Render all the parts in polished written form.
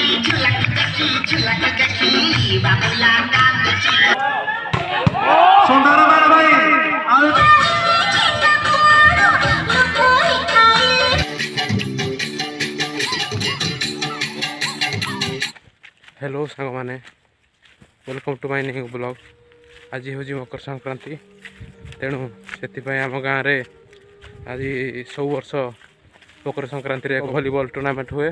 सुंदर भाई हेलो सांग मैंने welcome to my new blog. आज हूँ मकर संक्रांति तेणु से आम गाँव में आज सब वर्ष मकर संक्रांति एक वॉलीबॉल टूर्नामेंट हुए।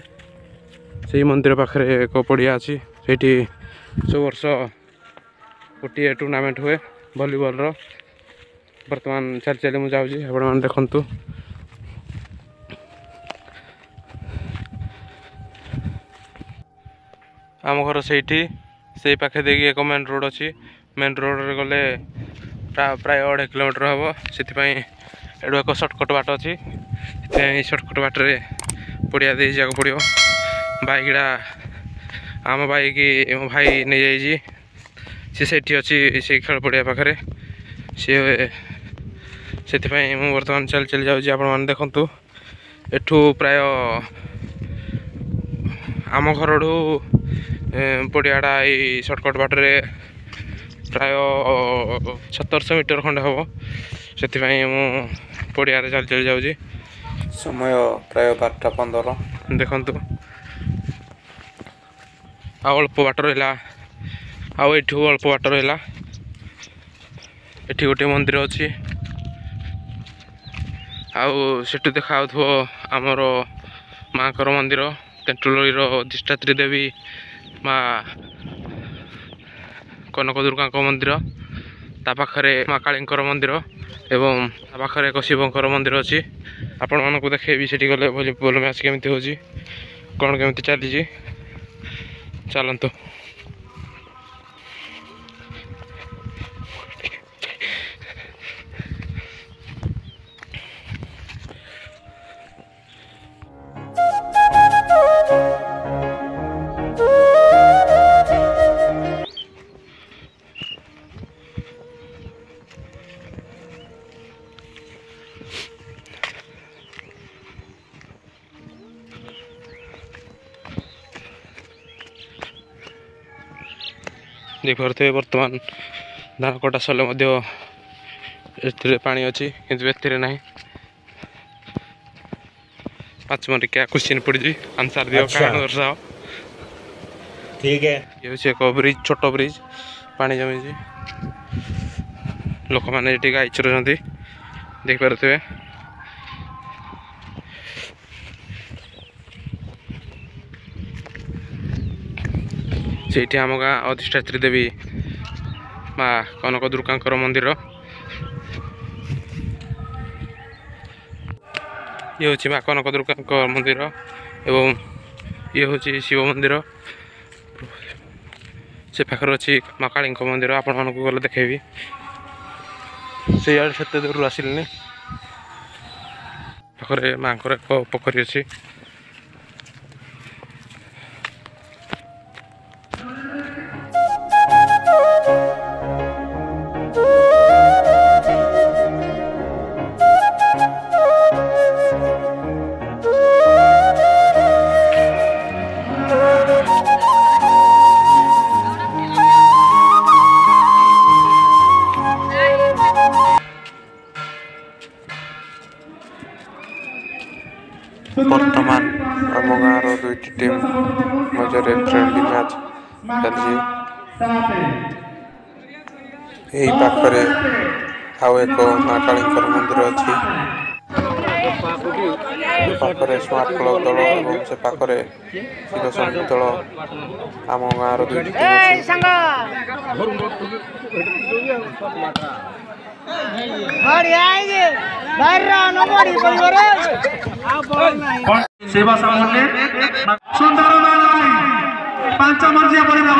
से मंदिर पाखे एक पड़िया अच्छी से सब वर्ष गोटे टूर्नामेंट हुए वॉलीबॉल रो। बर्तमान चल चल मुझे जाऊँगी आपण मैंने देखु आम घर से पाखे देखिए एक मेन रोड अच्छी। मेन रोड रे गले प्राय 2.5 किलोमीटर हम से एडु एक सर्टकट बाट अच्छी। सर्टकट बाट रे पड़िया दे जाक पड़ो। बाइकटा आम बाइक मो भाई नहीं जाइए सी अच्छी से खेल पड़िया पाखे सी से बर्तमान चल चल जाऊँगी। आपण देखु एठू प्राय आम घर पड़ियाटा ये सर्टकट बाटरे प्राय 1700 मीटर खंडे हम से पड़िया चल चल जाऊँगी। समय प्राय 12:15 देखु अल्प बाट रहा आठू अल्प बाट रहा। ये गोटे मंदिर अच्छी आठ देखा आमर माँ मंदिर तेंटुलर अधिष्ठात्री देवी माँ कनक दुर्गा मंदिर ता पाखरे माँ काली मंदिर एवं ता पाखरे एक शिवंकर मंदिर अच्छी। आपण मानक देखेबी से गले वॉलीबॉल मैच केमती हो कौन केमती चली चलतु। देख पारे बर्तमान धान कटा सले पानी अच्छी किंतु ए ना 5 मिनट क्या क्वेश्चन पड़ी आंसर दियो। दर्शाओ ठीक है। ये एक ब्रिज छोट ब्रिज पानी जमी लोक मैंने गाई चुराती देख पारे। से आम गाँ अधिष्ठात्री देवी माँ कनक दुर्गा मंदिर ये हूँ माँ कनक दुर्गा मंदिर एवं ये हूँ शिव मंदिर से पाखर अच्छी माँ काली मंदिर। आपण मानक गले देखेबी से आड़े से दूर आसिले पाखरे माँ एक पोखरी अच्छी। बर्तमान आम गाँव दुईटी टीम मझे फ्रेंडली मैच चलती। यही पाखरे आउ एक माँ काली मंदिर अच्छी। पाखरे स्मार्ट क्लब दल और से पाखरे शिवशंभु दल आम गाँव दुईटी टीम सेवा सामने सुंदर पांच मंजिया पड़ेगा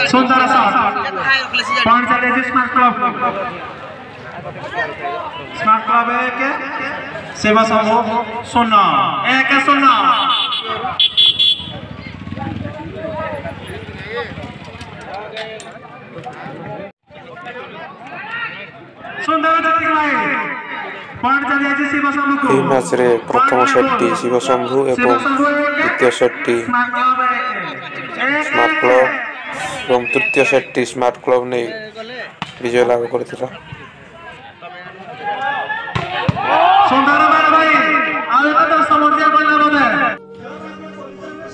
सुंदर पॉइंट चले स्मार्ट क्लब एक सेवा समूह 0-0 मैच रे प्रथम सेटटी शिवशंभु एवं ଦ୍ୱିତୀୟ ସେଟ୍ଟି ସ୍ମାର୍ଟ କ୍ଲବ୍ ଏବଂ ତୃତୀୟ ସେଟ୍ଟି ସ୍ମାର୍ଟ କ୍ଲବ୍ ନେଇ ବିଜୟ ଲାଭ କରିଥିଲା।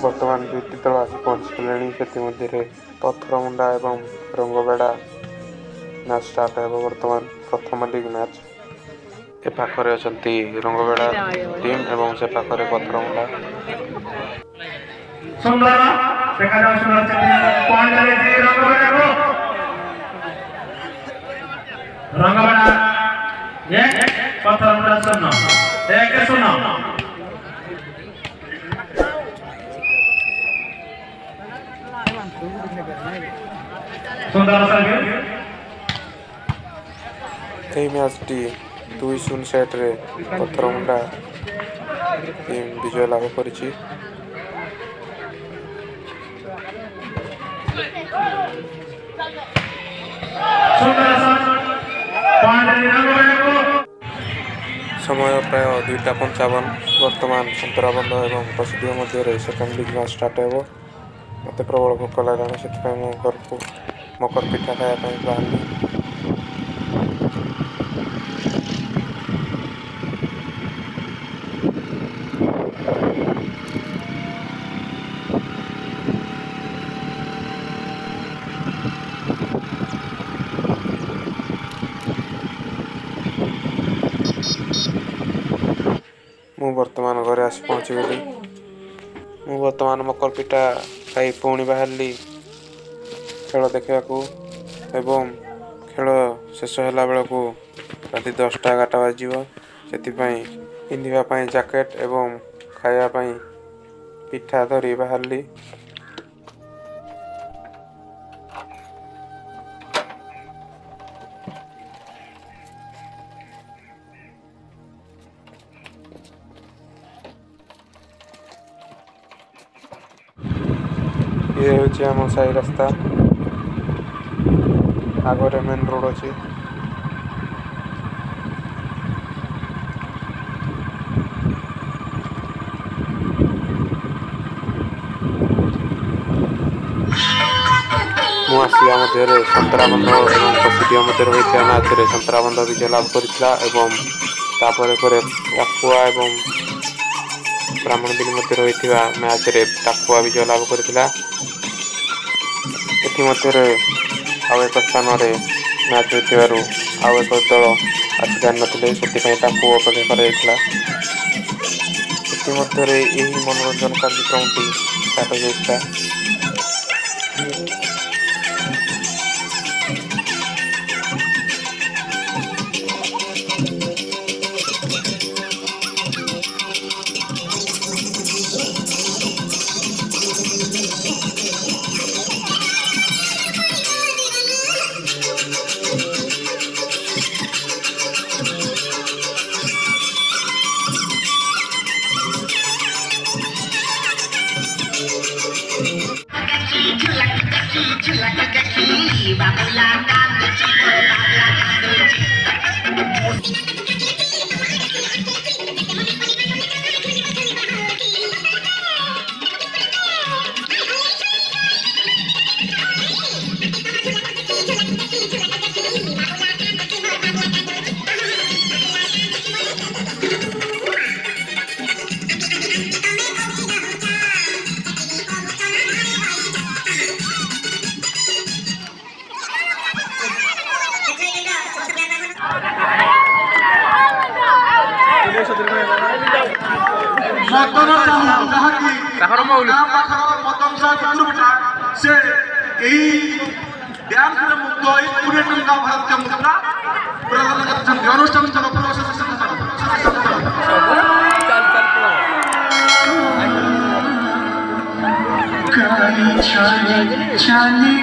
ବର୍ତ୍ତମାନ ଦୁଇଟି ଦଳ ଆସି ପହଞ୍ଚିଗଲେଣି। ସେଥିମଧ୍ୟରେ ପଥରମୁଣ୍ଡା ଏବଂ ରଙ୍ଗବେଡ଼ା ମ୍ୟାଚ୍ ଷ୍ଟାର୍ଟ ହେବ। ବର୍ତ୍ତମାନ ପ୍ରଥମ ଲିଗ୍ ମ୍ୟାଚ୍। ଏ ପାଖରେ ଅଛନ୍ତି ରଙ୍ଗବେଡ଼ା ଟିମ୍ ଏବଂ ସେ ପାଖରେ ପଥରମୁଣ୍ଡା। এই ম্যাচটি 2-0 সেটରେ ପଥରମୁଣ୍ଡା ଟିମ୍ ବିଜୟ ଲାଭ କରିଛି। ସମୟ ପ୍ରାୟ 2:55। ବର୍ତ୍ତମାନ ସନ୍ତରାବନ୍ଧ ଏବଂ କସିଡ଼ିଆ ମଧ୍ୟରେ ସେକେଣ୍ଡ ଲିଗ୍ ମ୍ୟାଚ୍ ଷ୍ଟାର୍ଟ ହେବ। ମୋତେ ପ୍ରବଳ ଭୋକ ଲାଗିଲାଣି, ସେଥିପାଇଁ ମୁଁ ଘରକୁ ମକର ପିଠା ଖାଇବା ପାଇଁ ବାହାରିଲି। ମୁଁ ବର୍ତ୍ତମାନ ଘରେ ଆସି ପହଞ୍ଚିଗଲି। ମୁଁ ବର୍ତ୍ତମାନ ମକର ପିଠା ଖାଇ ପୁଣି ବାହାରିଲି ଖେଳ ଦେଖିବାକୁ ଏବଂ ଖେଳ ଶେଷ ହେଲା ବେଳକୁ ରାତି 10ଟା-11ଟା ବାଜିବ। ସେଥିପାଇଁ ପିନ୍ଧିବା ପାଇଁ ଜ୍ୟାକେଟ୍ ଏବଂ ଖାଇବା ପାଇଁ ପିଠା ଧରି ବାହାରିଲି। ये हूँ आम साई रास्ता, आगे मेन रोड अच्छी। मुआसिया मध्य सतराबंध और कसिडिया मध्य होता मैच रे सतराबंध विजय लाभ करथिला एवं तापर पर टाकुआ एवं ब्राह्मणबिल मध्य होता मैच रे टाकुआ विजय लाभ करथिला। एथि मध्य आउ एक स्थान रे मैच होतिबारु आउ एक दल आसी जान नथिले, सेति टाकुआ अपेक्षा कराइथिला। एथि मध्य एही मनोरंजन कार्यक्रमटी स्टार्ट हो जाइथिला। Charlie,